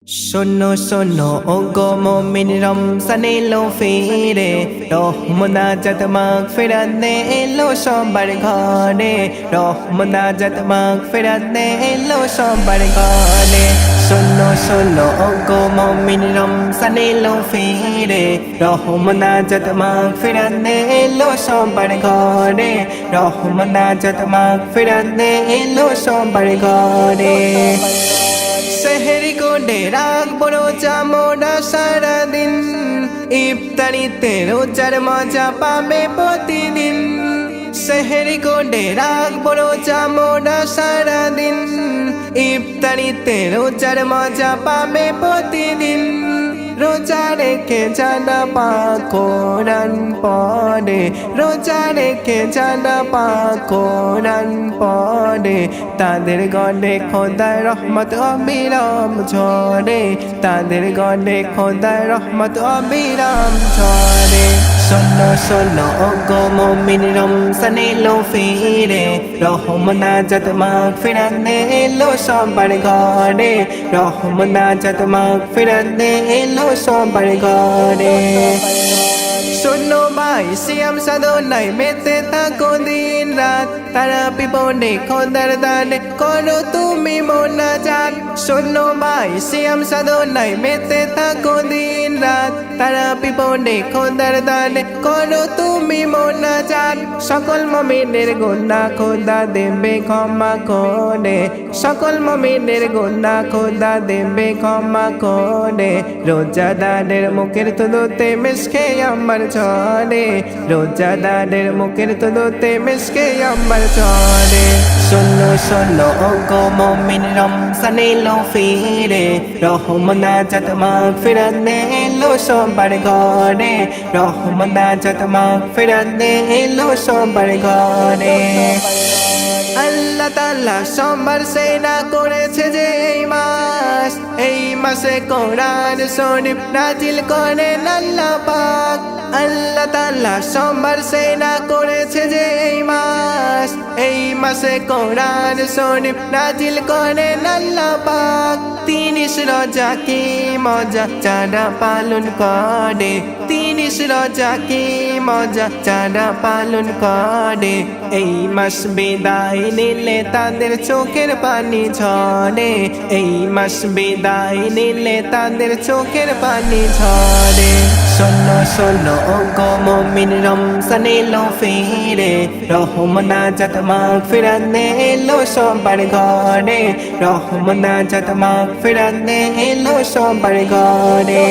শোনো শোনো ওগো মুমিন রমজান এলো ফিরে রহমনাজাত মাগফিরাত নে এলো সবার ঘরে রহমনাজাত মাগফিরাত নে এলো সবার ঘরে শোনো শোনো ওগো মুমিন রমজান এলো ফিরে রহমনাজাত মাগফিরাত নে এলো সবার ঘরে রহমনাজাত মাগফিরাত নে এলো সবার ঘরে সেহরি কোডে রাখবো রোজা মোরা সারাদিন ইফতারিতে রোজার মজা পাবে প্রতিদিন সেহরি কোডে রাখবো রোজা মোরা সারাদিন ইফতারিতে রোজার মজা পাবে প্রতিদিন রোজা রেখে জানা পাক কোরআন পড়ে রোজা রেখে জানা পাক কোরআন পড়ে তাদের গলে খোদার রহমত অবিরাম ঝরে তাদের গলে খোদার রহমত অবিরাম ঝরে শোনো শোনো ওগো মুমিন রমজান এলো ফিরে রহমনাজাত মাগফিরাত নে এলো সবার ঘরে রহমনাজাত মাগফিরাত নে এলো সবার ঘরে শোনো ভাই সিয়াম সাধনায় মেতে থাকো দিন রাত তারা বিপদে খোদার দানে করো তুমি মোনাজাত শোনো ভাই সিয়াম সাধনায় মেতে থাকো দিন রাত তারা বিপদে খোদার দানে করো তুমি মোনাজাত সকল মুমিনের গুনাহ খোদা দেবে ক্ষমা করে সকল মুমিনের গুনাহ খোদা দেবে ক্ষমা করে রোজাদারের মুখের তুলোতে মিশকে আমার ঝরে রোজাদারের মুখের তুলোতে মিশকে আমার ঝরে শোনো শোনো ওগো মুমিন রমজান এলো ফিরে রহমনাজাত মাগফিরাত নে এলো সবার ঘরে রহমনাজাত মাগফিরাত নে এলো সবার ঘরে আল্লাহ তাআলা সবার সেনা করেছে যে এই মাসে কোরআন শরীফ নাজিল করেন আল্লাহ পাক আল্লাহ তাআলা সবার সেনা করেছে যে এই মাসে কোরআন শরীফ নাজিল করেন আল্লাহ পাক 30 রোজা কি মজা যারা পালন করে 30 রোজা কি মজা যারা পালন করে এই মাস বিদায় নিলে তাদের চোখের পানি ঝরে এই মাস বিদায় নিলে তাদের চোখের পানি ঝরে শোনো শোনো ওগো মুমিন রমজান এলো ফিরে রহমনাজাত মাগফিরাত নে এলো সবার ঘরে রহমনাজাত মাগফিরাত নে এলো সবার ঘরে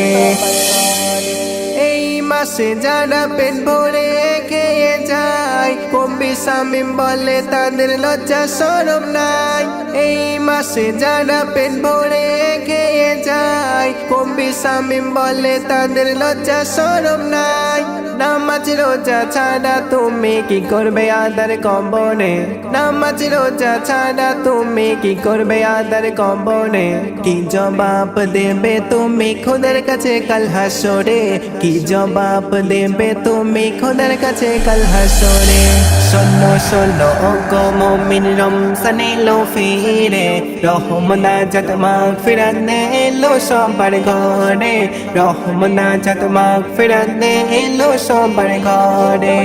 এই মাসে যারা পেট ভরে খেয়ে যায় কবি শামীম বলে তাদের লজ্জা শরম নাই এই মাসে যারা পেট ভরে খেয়ে যায় কবি শামীম বলে তাদের লজ্জা শরম নাই নামাজ রোজা ছাড়া তুমি কি করবে আদার কবরে নামাজ রোজা ছাড়া তুমি কি করবে আদার কবরে কি জবাব দেবে তুমি খোদার কাছে কাল হাসরে কি জবাব দেবে তুমি খোদার কাছে কাল হাসরে শোনো শোনো ওগো মুমিন রমজান এলো ফিরে রহমনাজাত মাগফিরাত নে এলো সবার ঘরে রহমনাজাত মাগফিরাত নে এলো সবার ঘরে